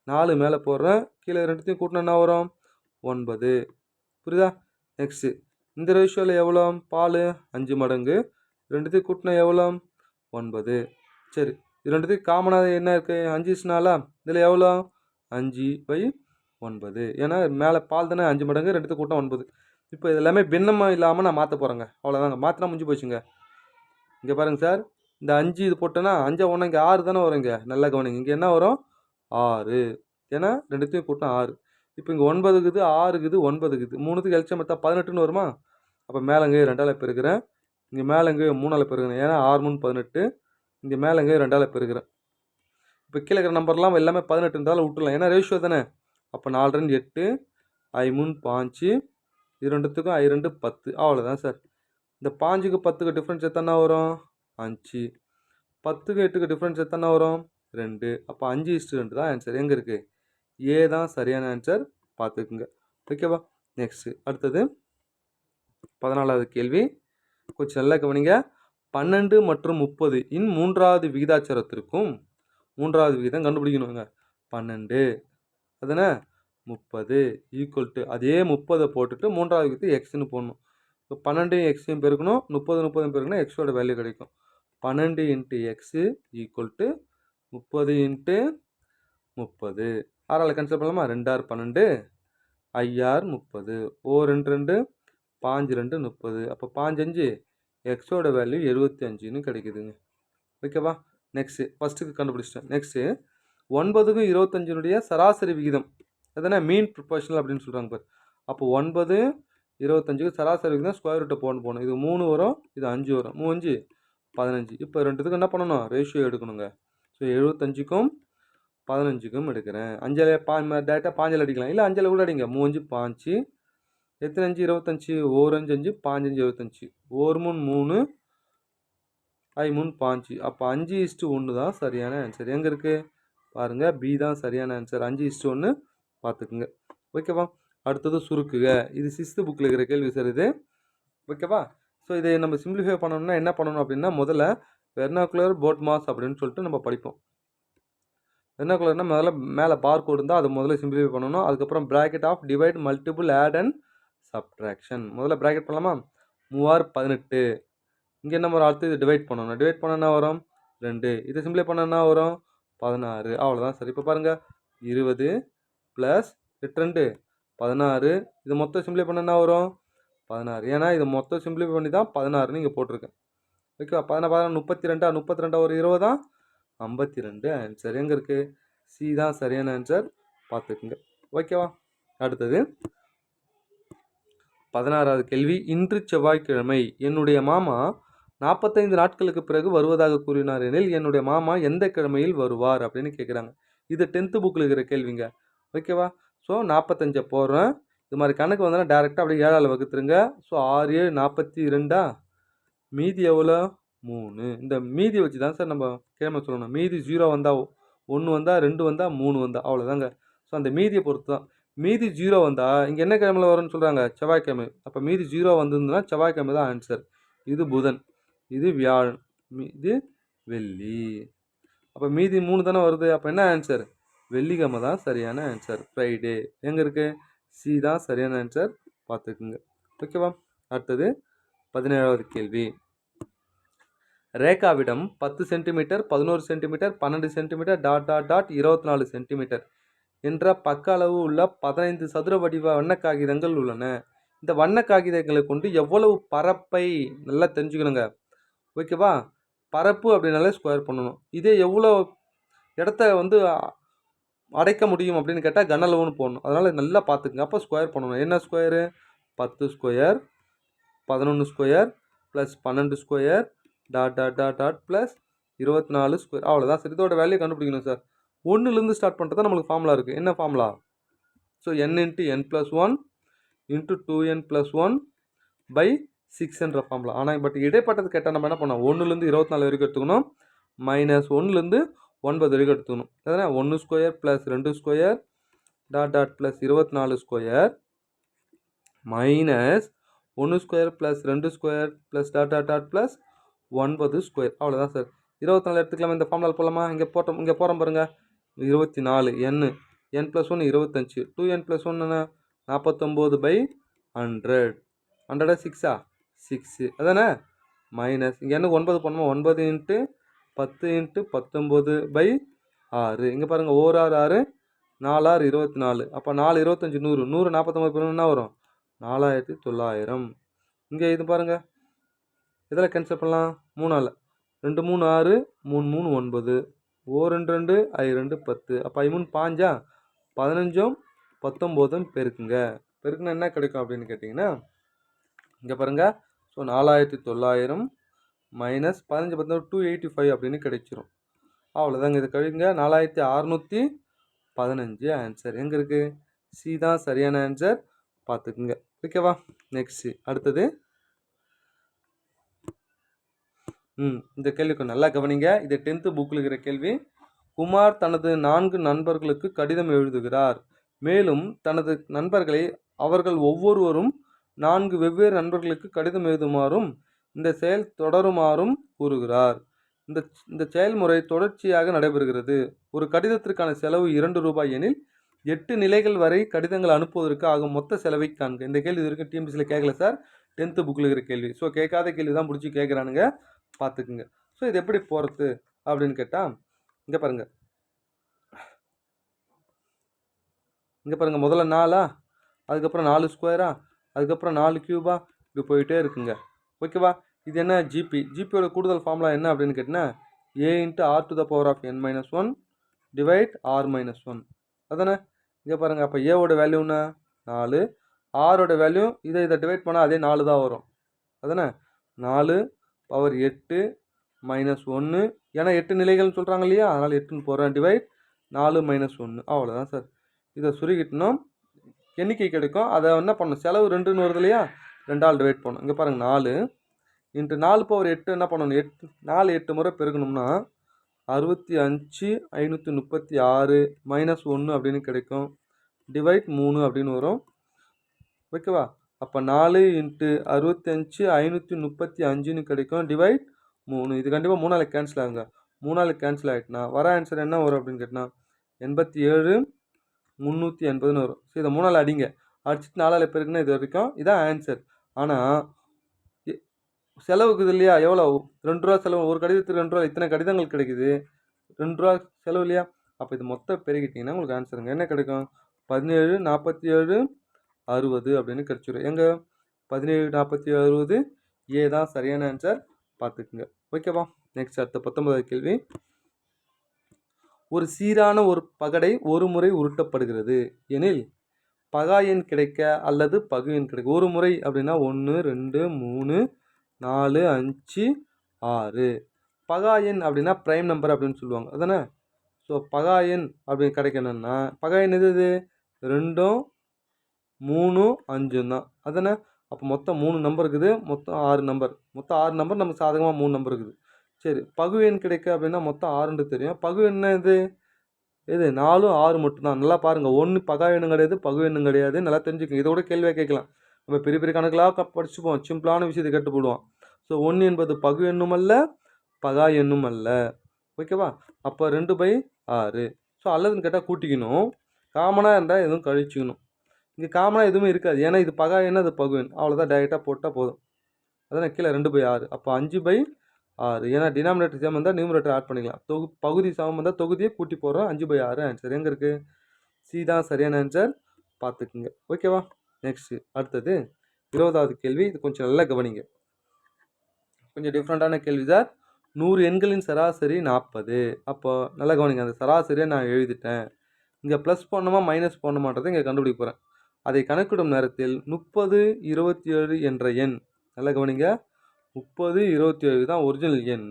4 மேலே போடுறேன், கீழே ரெண்டுத்தையும் கூட்டினா என்ன வரும்? 9. புரியுதா? நெக்ஸ்ட்டு இந்த ரேஷியோவில் எவ்வளோ? பால் 5 மடங்கு, ரெண்டுத்தையும் கூட்டினா எவ்வளோ? 9. சரி, இது ரெண்டுத்தையும் காமனாக என்ன இருக்குது? 5:4. இதில் எவ்வளோ? 5/9. ஏன்னா மேலே பால் தானே 5 மடங்கு, ரெண்டுத்தையும் கூட்டினா 9. இப்போ இது எல்லாமே பின்னமாக இல்லாமல் நான் மாற்ற போகிறேங்க, அவ்வளோதாங்க. மாற்றினா முடிஞ்சு போச்சுங்க. இங்கே பாருங்கள் சார், இந்த 5 இது போட்டோன்னா 5 1 இங்கே 6 தானே வரும். இங்கே நல்லா கவனிங்க, இங்கே என்ன வரும்? 6. ஏன்னா ரெண்டுத்தையும் கூட்டினா 6. இப்போ இங்கே 9 இருக்குது, 6 இருக்குது, 9 இருக்குது. 3த்துக்கு எல்சியம் எடுத்தால் 18ன்னு வருமா? அப்போ மேலங்கே 2ஆல் பெருக்கிறேன், இங்கே மேலங்கே 3ஆல் பெருக்கிறேன். ஏன்னா 6 3 18, இங்கே மேலங்கே 2ஆல் பெருக்கிறேன். இப்போ கீழே இருக்கிற நம்பர்லாம் எல்லாமே 18 இருந்தாலும் விட்டுலாம், ஏன்னா ரேஷியோ தானே. அப்போ 4 2 8, I 3 5, இது ரெண்டுத்துக்கும் I 2 10. அவ்வளோதான் சார். இந்த 5க்கு 10க்கு டிஃப்ரென்ஸ் எத்தனை வரும்? 5. 10க்கு 8க்கு டிஃப்ரென்ஸ் எத்தனை வரும்? 2. அப்போ 5:2 தான் ஆன்சர். எங்கே இருக்குது? ஏ தான் சரியான ஆன்சர், பார்த்துக்குங்க. ஓகேவா? நெக்ஸ்ட்டு அடுத்தது 14வது கேள்வி. கொஞ்சம் நல்லா கவனிங்க. 12 மற்றும் 30 இன் 3வது விகிதாச்சாரத்திற்கும் 3வது விகிதம் கண்டுபிடிக்கணுங்க. 12 அதுனா 30 ஈக்குவல் டு அதே 30 போட்டுட்டு 3வது விகிதத்தை எக்ஸ்ன்னு போடணும். இப்போ 12 எக்ஸையும் பெருக்கணும், 30 பெருக்கணும், எக்ஸோட வேல்யூ கிடைக்கும். 12 × எக்ஸு ஈக்குவல் டு 30 × 30. 6ஆல் கேன்சல் பண்ணலாமா? 2 6 12, IR 30, O 2 2, 5 2 30. அப்போ 5 5, எக்ஸோட வேல்யூ 75ன்னு கிடைக்குதுங்க. ஓகேவா? நெக்ஸ்ட்டு ஃபஸ்ட்டுக்கு கண்டுபிடிச்சிட்டேன். நெக்ஸ்ட்டு 9க்கும் 25னுடைய சராசரி விகிதம் அதுதானே மீன் ப்ரொபோர்ஷனல் அப்படின்னு சொல்கிறாங்க பாரு. அப்போ 9 25க்கு சராசரி விகிதம் ஸ்கொயர் ரூட்டை போடணும். இது 3 வரும், இது 5 வரும். 3 5 15. இப்போ ரெண்டுத்துக்கும் என்ன பண்ணணும்? ரேஷியோ எடுக்கணுங்க. ஸோ 75க்கும் 15க்கும் எடுக்கிறேன். 5 டேரெக்டாக 5 அடிக்கலாம், இல்லை 5 கூட அடிங்க. 3 5, எத்தனை 5 25, 1 5 5, 5 5 25, 1 3 3, I 3 5. அப்போ 5:1 தான் சரியான ஆன்சர். எங்கே இருக்குது பாருங்கள், பி தான் சரியான ஆன்சர். 5:1 பார்த்துக்குங்க. ஓகேவா? அடுத்தது சுருக்குக. இது 6th புக்கில் இருக்கிற கேள்வி சார் இது. ஓகேவா? ஸோ இதை நம்ம சிம்பிளிஃபை பண்ணணும்னா என்ன பண்ணணும் அப்படின்னா, முதல்ல வெர்னாகுலர் போட் மாஸ் அப்படின்னு சொல்லிட்டு நம்ம படிப்போம். வெர்னாகுலர்னா முதல்ல மேலே பார் கோடு இருந்தால் அதை முதல்ல சிம்பிளிஃபை பண்ணணும். அதுக்கப்புறம் bracket of divide multiple add and subtraction. முதல்ல ப்ராக்கெட் பண்ணலாமா? 3 18. இங்கே என்ன வரும்? அடுத்து இது டிவைட் பண்ணணும். டிவைட் பண்ண என்ன வரும்? 2. இதை சிம்பிளை பண்ண என்ன வரும்? 16. அவ்வளோதான் சார். இப்போ பாருங்கள், 20 + 8 2 16. இது மொத்தம் சிம்பிளை பண்ண என்ன வரும்? 16. ஏன்னா இது மொத்தம் சிம்பிளிஃபை பண்ணி தான் 16ன்னு இங்கே போட்டிருக்கேன். ஓகேவா? 16 32 32 ஒரு 20 52 ஆன்சர். எங்கே இருக்குது? சி தான் சரியான ஆன்சர், பார்த்துக்குங்க. ஓகேவா? அடுத்தது 16வது கேள்வி. இன்று செவ்வாய்க்கிழமை என்னுடைய மாமா 45 நாட்களுக்கு பிறகு வருவதாக கூறினார் எனில் என்னுடைய மாமா எந்த கிழமையில் வருவார் அப்படின்னு கேட்குறாங்க. இது 10th புக்கில் இருக்கிற கேள்விங்க. ஓகேவா? ஸோ 45 போடுறேன். இது மாதிரி கணக்கு வந்தால் டேரெக்டாக அப்படியே 7ஆல் வகுத்துருங்க. ஸோ 6 7 42, மீதி எவ்வளோ? 3. இந்த மீதி வச்சு தான் சார் நம்ம கிழமை சொல்லணும். மீதி 0 வந்தால் 1 வந்தால் 2 வந்தால் 3 வந்தால் அவ்வளோதாங்க. ஸோ அந்த மீதியை பொறுத்து தான். மீதி 0 வந்தால் இங்கே என்ன கிழமையில் வரும்னு சொல்கிறாங்க? செவ்வாய்க்கிழமை. அப்போ மீதி 0 வந்திருந்ததுன்னா செவ்வாய்க்கிழமை தான் ஆன்சர். இது புதன், இது வியாழன், இது வெள்ளி. அப்போ மீதி 3 தானே வருது. அப்போ என்ன ஆன்சர்? வெள்ளிக்கிழமை தான் சரியான ஆன்சர். ஃப்ரைடே. எங்கே இருக்குது? சி தான் சரியான ஆன்சர், பார்த்துக்குங்க. ஓகேவா? அடுத்தது 17வது கேள்வி. ரேகாவிடம் 10 சென்டிமீட்டர் 11 சென்டிமீட்டர் 12 சென்டிமீட்டர் .24 சென்டிமீட்டர் என்ற பக்க அளவு உள்ள 15 சதுர வடிவ வண்ண காகிதங்கள் உள்ளன. இந்த வண்ண காகிதங்களை கொண்டு எவ்வளவு பரப்பை நல்லா தெரிஞ்சுக்கணுங்க. ஓகேவா? பரப்பு அப்படின்னாலே ஸ்கொயர் பண்ணணும். இதே எவ்வளோ இடத்த வந்து அடைக்க முடியும் அப்படின்னு கேட்டால் கன அளவுன்னு போடணும். அதனால் நல்லா பார்த்துக்குங்க. அப்போ ஸ்கொயர் பண்ணணும். என்ன square? 10 square 11 square plus 12 square dot dot dot dot plus 24 square. அவ்வளோதான் சார். இதோட வேல்யூ கண்டுபிடிக்கணும் சார். 1லேருந்து ஸ்டார்ட் பண்ணுறது தான் நம்மளுக்கு ஃபார்முலா இருக்குது. என்ன formula? So n into n + 1 into 2n + 1 by 6ன்ற ஃபார்முலா. ஆனால் பட் இடைப்பட்டது கேட்டால் நம்ம என்ன பண்ணோம்? 1லேருந்து 24 வரைக்கும் எடுத்துக்கணும். மைனஸ் 1லேருந்து 9 வரைக்கும் எடுத்துக்கணும். அதானே 1 square plus 2 square dot dot plus 24 square minus 1 square plus 2 square plus dot dot dot plus 9 square. அவ்வளோதான் சார். 24 எடுத்துக்கலாமா? இந்த ஃபார்முலா போகலாமா? இங்கே போகிறோம் பாருங்கள். 24 n + 1 25 2n + 1 என்ன? 49 பை 100. 100 6ஆ? 6 அதானே? மைனஸ் இங்கே என்ன 9 பண்ணுமோ 9 இன்ட்டு 10 இன்ட்டு 19 பை 6. இங்கே பாருங்கள் 1 6 6 4 6 24. அப்போ 4 25 100 100 49 பேர் என்ன வரும்? 4900. இங்கே இது பாருங்கள். இதில் கேன்சல் பண்ணலாம் 3ஆல். 2 3 6 3 3 9 ஓ 2 2 2 10. அப்போ 3 பாஞ்சா 15 19 பெருக்குங்க. பெருக்குன்னா என்ன கிடைக்கும் அப்படின்னு கேட்டிங்கன்னா இங்கே பாருங்கள். ஸோ 4900 மைனஸ் 15 19 285 அப்படின்னு கிடைச்சிரும். அவ்வளோதாங்க. இது கழிங்க. 4615 ஆன்சர் எங்கே இருக்குது? சி தான் சரியான ஆன்சர். பார்த்துக்குங்க. ஓகேவா? நெக்ஸ்ட்டு அடுத்தது இந்த கேள்விக்கு நல்லா கவனிங்க. இது 10th புக்கில் இருக்கிற கேள்வி. குமார் தனது 4 நண்பர்களுக்கு கடிதம் எழுதுகிறார். மேலும் தனது நண்பர்களை அவர்கள் ஒவ்வொருவரும் 4 வெவ்வேறு நண்பர்களுக்கு கடிதம் எழுதுமாறும் இந்த செயல் தொடருமாறும் கூறுகிறார். இந்த செயல்முறை தொடர்ச்சியாக நடைபெறுகிறது. ஒரு கடிதத்திற்கான செலவு 2 ரூபாய் எனில் 8 நிலைகள் வரை கடிதங்கள் அனுப்புவதற்கு ஆகும் மொத்த செலவை காண்க. இந்த கேள்வி இது வரைக்கும் டிஎன்பிசியில் கேட்கல சார். 10th புக்கில் இருக்கிற கேள்வி. ஸோ கேட்காத கேள்வி தான் பிடிச்சி கேட்குறானுங்க. பார்த்துக்குங்க. ஸோ இது எப்படி போகிறது அப்படின்னு கேட்டால் இங்கே பாருங்கள். இங்கே பாருங்கள். முதல்ல 4ஆ, அதுக்கப்புறம் 4 ஸ்கொயரா, அதுக்கப்புறம் 4 கியூபா, இப்படி போயிட்டே இருக்குங்க. ஓகேவா? இது என்ன? ஜிபியோட கூடுதல் ஃபார்முலா என்ன அப்படின்னு கேட்டிங்கன்னா a into r⁴ n - 1 divide r-1 அதானே? இங்கே பாருங்கள். அப்போ ஏவோட வேல்யூன்னா 4, ஆரோட வேல்யூ இதை டிவைட் பண்ணால் அதே 4 தான் வரும். அதானே? 4 பவர் 8 மைனஸ் 1. ஏன்னா 8 நிலைகள்னு சொல்கிறாங்க இல்லையா? அதனால் 8ன்னு போகிறேன். Divide 4 minus 1. அவ்வளோதான் சார். இதை சுருக்கிட்டோம் எண்ணிக்கை கிடைக்கும். அதை என்ன பண்ணணும்? செலவு 2ன்னு வருது இல்லையா? 2ஆல் டிவைட் பண்ணணும். இங்கே பாருங்கள். 4 இன்ட்டு 4 பவர் 8 என்ன பண்ணணும்? 4 8 முறை பெருக்கணும்னா 65536 மைனஸ் 1 அப்படின்னு கிடைக்கும். டிவைட் 3 அப்படின்னு வரும். ஓகேவா? அப்போ 4 இன்ட்டு 65535ன்னு கிடைக்கும். டிவைட் 3. இது கண்டிப்பாக 3ஆல் கேன்சல் ஆகுங்க. 3ஆல் கேன்சல் ஆகிட்டுனா வர ஆன்சர் என்ன வரும் அப்படின்னு கேட்டால் 87,380ன்னு வரும். ஸோ இதை 3ஆல் அடிங்க. அடிச்சுட்டு 4ஆல் பெருக்குன்னா இது வரைக்கும் இதான் ஆன்சர். ஆனால் செலவுக்கு இது இல்லையா? எவ்வளோ? 2 ரூபா செலவு. ஒரு கடிதத்துக்கு 2 ரூபா. இத்தனை கடிதங்கள் கிடைக்குது. 2 ரூபா செலவு இல்லையா? அப்போ இது மொத்தம் பெருகிட்டிங்கன்னா உங்களுக்கு ஆன்சருங்க என்ன கிடைக்கும்? 17 47 60 அப்படின்னு கிடைச்சிடும். எங்கே? 17 47 60 ஏ தான் சரியான ஆன்சர். பார்த்துக்குங்க. ஓகேவா? நெக்ஸ்ட் அடுத்த 19வது கேள்வி. ஒரு சீரான ஒரு பகடை ஒரு முறை உருட்டப்படுகிறது எனில் பகா எண் கிடைக்க அல்லது பகு எண் கிடைக்க. ஒரு முறை அப்படின்னா 1 2 3 4 5 6. பகா எண் அப்படின்னா ப்ரைம் நம்பர் அப்படின்னு சொல்லுவாங்க. அதானே? ஸோ பகா எண் அப்படின்னு கிடைக்கணும்னா பகா எண் எது? 2 3 5 தான். அதானே? அப்போ மொத்தம் 3 நம்பர் இருக்குது. மொத்தம் 6 நம்பர். மொத்தம் 6 நம்பர் நமக்கு சாதகமாக 3 நம்பர் இருக்குது. சரி, பகு எண் கிடைக்க அப்படின்னா மொத்தம் 6 தெரியும். பகு என்ன இது? 4 6 மட்டும்தான். நல்லா பாருங்கள். 1 பகா எண்ணும் கிடையாது, பகு எண்ணும் கிடையாது. நல்லா தெரிஞ்சுக்கோங்க. இதோட கேள்வியாக கேட்கலாம். நம்ம பெரிய பெரிய கணக்கெலாம் படிச்சுப்போம். சிம்பிளான விஷயத்தை கேட்டு போடுவோம். ஸோ 1 என்பது பகு எண்ணும் அல்ல, பகா எண்ணும் அல்ல. ஓகேவா? அப்போ 2/6. ஸோ அல்லதுன்னு கேட்டால் கூட்டிக்கணும். காமனாக இருந்தால் எதுவும் கழிச்சிக்கணும். இங்கே காமனாக எதுவுமே இருக்காது. ஏன்னா இது பகா எண், அது பகு எண். அவ்வளோதான், டைரெக்டாக போட்டால் போதும். அதான் கீழே 2/6. அப்போ 5/6. ஏன்னா டினாமினேட்டர் சேம் வந்தால் நியூமரேட்டர் ஆட் பண்ணிக்கலாம். பகுதி சமம் வந்தால் தொகுதியை கூட்டி போடுறோம். 5/6 ஆன்சர் எங்கே இருக்குது? சி தான் சரியான ஆன்சர். பார்த்துக்குங்க. ஓகேவா? நெக்ஸ்ட்டு அடுத்தது 20வது கேள்வி. இது கொஞ்சம் நல்லா கவனிங்க. கொஞ்சம் டிஃப்ரெண்ட்டான கேள்வி சார். 100 எண்களின் சராசரி 40. அப்போ நல்லா கவனிங்க. அந்த சராசரியை நான் எழுதிட்டேன். இங்கே ப்ளஸ் போடணுமா மைனஸ் போடணுமான்றதை இங்கே கண்டுபிடிக்க போகிறேன். அதை கணக்கிடும் நேரத்தில் 30, 27 என்ற எண், நல்லா கவனிங்க, 30, 27 தான் ஒரிஜினல் எண்.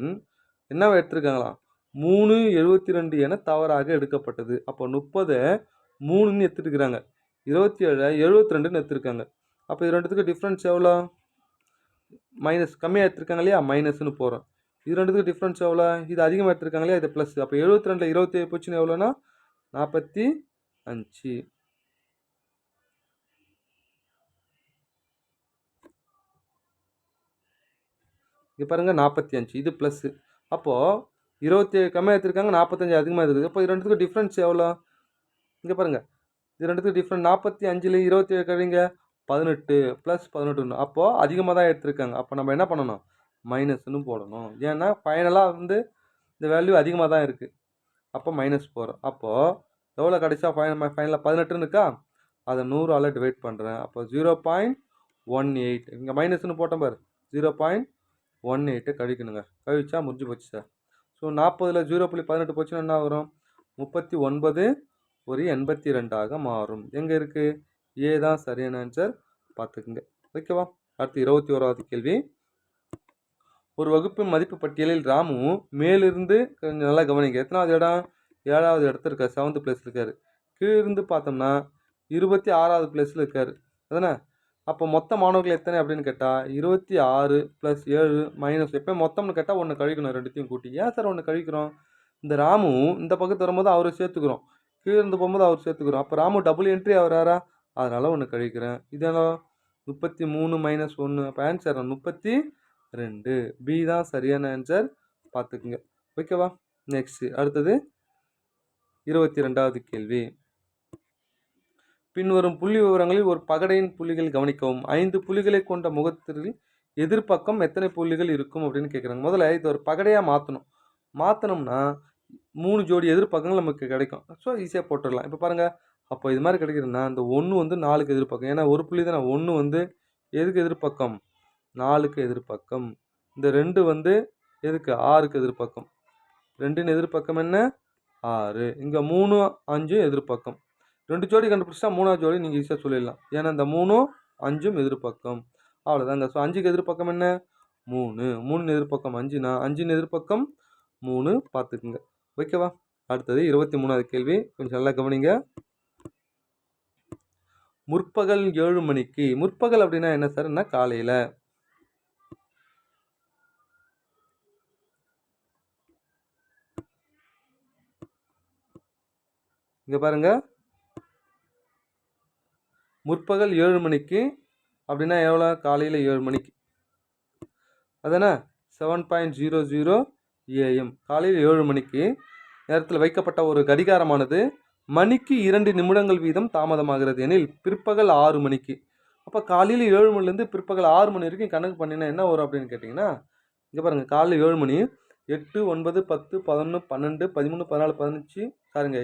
என்னவா எடுத்திருக்காங்களாம், 3, 72 என தவறாக எடுக்கப்பட்டது. அப்போ 30 3ன்னு எடுத்துருக்குறாங்க, 27 72ன்னு எடுத்துருக்காங்க. அப்போ இது ரெண்டுத்துக்கு டிஃப்ரென்ஸ் எவ்வளோ, மைனஸ் கம்மியாக எடுத்துருக்காங்க இல்லையா, மைனஸ்னு போகிறோம். இது ரெண்டுத்துக்கு டிஃப்ரென்ஸ் எவ்வளோ, இது அதிகமாக எடுத்துருக்காங்க இல்லையா, இது ப்ளஸ். அப்போ 72ல் 27 போச்சுன்னு எவ்வளோனா 45. இங்கே பாருங்கள் 45, இது ப்ளஸ்ஸு. அப்போது 27 கம்மியாக எடுத்துருக்காங்க, 45 அதிகமாக இருக்குது. அப்போ இது ரெண்டுத்துக்கு டிஃப்ரென்ஸ் எவ்வளோ, இங்கே பாருங்கள், இது ரெண்டுத்துக்கு டிஃப்ரெண்ட் 45ல் 27 கழிங்க 18 ப்ளஸ் 18. அப்போது அதிகமாக தான் எடுத்துருக்காங்க. அப்போ நம்ம என்ன பண்ணணும், மைனஸ்னு போடணும். ஏன்னா ஃபைனலாக வந்து இந்த வேல்யூ அதிகமாக தான் இருக்குது. அப்போ மைனஸ் போகிறோம். அப்போது எவ்வளோ கடைசியாக ஃபைனலாக 18ன்னு இருக்கா, அதை 100ஆல் டிவைட் பண்ணுறேன். அப்போ 0.18, இங்கே மைனஸ்னு போட்டேன் பாரு, 0.18 கழிக்கணுங்க. கழிச்சா முடிஞ்சு போச்சு சார். ஸோ 40ல் 0.18 போச்சுன்னா என்ன வரும், 39 ஒரு 82ஆக மாறும். எங்கே இருக்குது, ஏ தான் சரியான ஆன்சர், பார்த்துக்குங்க. ஓகேவா. அடுத்து 21வது கேள்வி. ஒரு வகுப்பின் மதிப்பு பட்டியலில் ராமு மேலிருந்து கொஞ்சம் நல்லா கவனிங்க, எத்தனாவது இடம், 7வது இடத்துல இருக்கார், 7th பிளேஸில் இருக்கார். கீழிருந்து பார்த்தோம்னா 26வது பிளேஸில் இருக்கார், அதானே. அப்போ மொத்த மாணவர்கள் எத்தனை அப்படின்னு கேட்டால் 26 + 7 மைனஸ், எப்போ மொத்தம்னு கேட்டால் ஒன்று கழிக்கணும், ரெண்டுத்தையும் கூட்டி. ஏன் சார் ஒன்று கழிக்கிறோம், இந்த ராமு இந்த பக்கத்து வரும்போது அவரை சேர்த்துக்கிறோம், கீழிருந்து போகும்போது அவர் சேர்த்துக்கிறோம். அப்போ ராமு டபுள் என்ட்ரி ஆகிறாரா, அதனால் ஒன்று கழிக்கிறேன். இதெல்லாம் 33 - 1, அப்போ ஆன்சர் 32. பி தான் சரியான ஆன்சர், பார்த்துக்குங்க. ஓகேவா. நெக்ஸ்ட் அடுத்தது 22வது கேள்வி. பின்வரும் புள்ளி விவரங்களில் ஒரு பகடையின் புள்ளிகள் கவனிக்கவும். 5 புள்ளிகளை கொண்ட முகத்தில் எதிர்பக்கம் எத்தனை புள்ளிகள் இருக்கும் அப்படின்னு கேட்குறாங்க. முதல்ல இது ஒரு பகடையாக மாற்றணும்னா 3 ஜோடி எதிர்பக்கங்கள் நமக்கு கிடைக்கும். ஸோ ஈஸியாக போட்டுடலாம். இப்போ பாருங்கள், அப்போ இது மாதிரி கிடைக்கிறதுனா இந்த 1 வந்து 4க்கு எதிர்பக்கம், ஏன்னா ஒரு புள்ளி தானே. 1 வந்து எதுக்கு எதிர்பக்கம், 4க்கு எதிர்பக்கம். இந்த 2 வந்து எதுக்கு, 6க்கு எதிர்பக்கம். 2ன் எதிர்பக்கம் என்ன, 6. இங்கே 3, 5 எதிர்பக்கம். 2 ஜோடி கண்டுபிடிச்சா 3வது ஜோடி நீங்கள் ஈஸியாக சொல்லிடலாம், ஏன்னா இந்த 3, 5 எதிர்பக்கம். அவ்வளோதாங்க. ஸோ 5க்கு எதிர்பக்கம் என்ன, 3. 3ன் எதிர்பக்கம் 5னா 5ன் எதிர்பக்கம் 3, பார்த்துக்குங்க. ஓகேவா. அடுத்தது 23வது கேள்வி, கொஞ்சம் நல்லா கவனிங்க. முற்பகல் 7 மணிக்கு, முற்பகல் அப்படின்னா என்ன சார், என்ன காலையில். இங்கே பாருங்க, முற்பகல் 7 மணிக்கு அப்படின்னா எவ்வளோ, காலையில் 7 மணிக்கு, அதானே. 7.00 AM, காலையில் 7 மணிக்கு நேரத்தில் வைக்கப்பட்ட ஒரு கடிகாரமானது மணிக்கு 2 நிமிடங்கள் வீதம் தாமதமாகிறது எனில் பிற்பகல் 6 மணிக்கு. அப்போ காலையில் 7 மணிலேருந்து பிற்பகல் 6 மணி வரைக்கும் கணக்கு பண்ணினா என்ன வரும் அப்படின்னு கேட்டிங்கன்னா, இங்கே பாருங்கள், காலையில் 7 மணி 8, 9, 10, 11, 12, 13, 14, 15, சாருங்க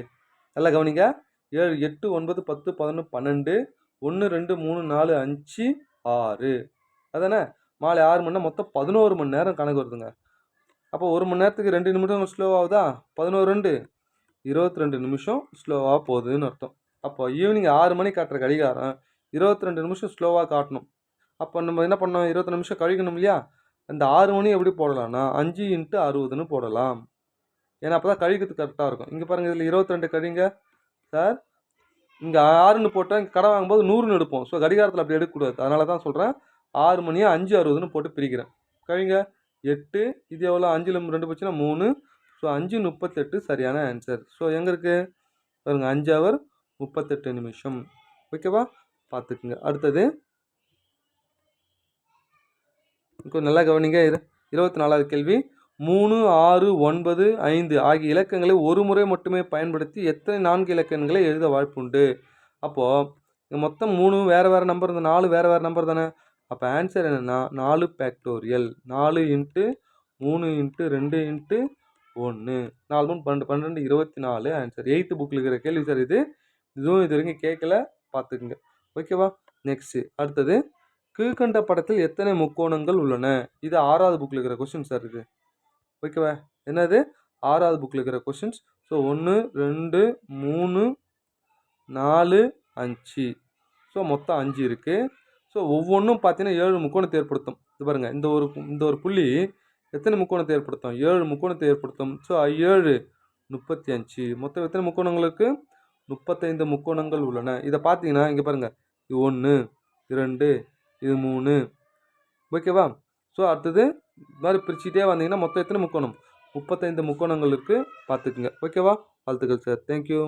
நல்லா கவனிங்க, 7, 8, 9, 10, 11, 12, 1, 2, 3, 4, 5, 6, அதானே. மாலை 6 மணினா மொத்தம் 11 மணி நேரம் கணக்கு வருதுங்க. அப்போ 1 மணி நேரத்துக்கு 2 நிமிடம் ஸ்லோவாகுதா, 11 22 நிமிஷம் ஸ்லோவாக போகுதுன்னு அர்த்தம். அப்போ ஈவினிங் 6 மணி காட்டுற கடிகாரம் 22 நிமிஷம் ஸ்லோவாக காட்டணும். அப்போ நம்ம என்ன பண்ணோம், 22 நிமிஷம் கழிக்கணும் இல்லையா. அந்த 6 மணி எப்படி போடலாம்னா 5 × 60ன்னு போடலாம், ஏன்னா அப்போ தான் கழிக்கிறதுக்கு கரெக்டாக இருக்கும். இங்கே பாருங்கள், இதில் 22 கழிங்க சார். இங்கே 6ன்னு போட்டால் இங்கே கடை வாங்கும்போது 100ன்னு எடுப்போம். ஸோ கடிகாரத்தில் அப்படி எடுக்கக்கூடாது, அதனால தான் சொல்கிறேன் 6 மணியை 5:60ன்னு போட்டு பிரிக்கிறேன். கழிங்க 8, இது எவ்வளோ, 5ல் 2 போச்சுன்னா 3. ஸோ 5:38 சரியான ஆன்சர். ஸோ எங்கே இருக்குது பாருங்கள், 5 ஹவர் 38 நிமிஷம். ஓகேவா, பார்த்துக்குங்க. அடுத்தது கொஞ்சம் நல்லா கவனிங்க. 24வது கேள்வி. 3, 6, 9, 5 ஆகிய இலக்கங்களை ஒரு முறை மட்டுமே பயன்படுத்தி எத்தனை 4 இலக்கங்களை எழுத வாய்ப்புண்டு. அப்போது மொத்தம் 3 வேறு வேறு நம்பர், இந்த 4 வேறு வேறு நம்பர் தானே. அப்போ ஆன்சர் என்னென்னா 4 ஃபேக்டோரியல். 4 × 3 × 2 × 1, 4 3 12, 12 24 ஆன்சர். 8th புக்கில் இருக்கிற கேள்வி சார் இது. இதுவும் இது வரைக்கும் கேட்கல, பார்த்துக்குங்க. ஓகேவா. நெக்ஸ்ட்டு அடுத்தது, கீழ்கண்ட படத்தில் எத்தனை முக்கோணங்கள் உள்ளன. இது 6வது புக்கில் இருக்கிற கொஸ்டின் சார் இது. ஓகேவா. என்னது, 6வது புக்கில் இருக்கிற கொஸ்டின்ஸ். ஸோ 1, 2, 3, 4 5. ஸோ மொத்தம் 5 இருக்குது. ஸோ ஒவ்வொன்றும் பார்த்தீங்கன்னா 7 முக்கோணத்தை ஏற்படுத்தும். இது பாருங்கள், இந்த ஒரு புள்ளி எத்தனை முக்கோணத்தை ஏற்படுத்தும்? 7 முக்கோணத்தை ஏற்படுத்தும். ஸோ 7 35. மொத்தம் எத்தனை முக்கோணங்கள் இருக்குது? 35 முக்கோணங்கள் உள்ளன. இதை பார்த்தீங்கன்னா இங்கே பாருங்கள், இது 1 2 இது 3. ஓகேவா? ஸோ அடுத்தது இது மாதிரி பிரிச்சுட்டே வந்தீங்கன்னா மொத்தம் எத்தனை முக்கோணம்? 35 முக்கோணங்கள் இருக்குது, பார்த்துக்குங்க. ஓகேவா? வாழ்த்துக்கள் சார். தேங்க்யூ.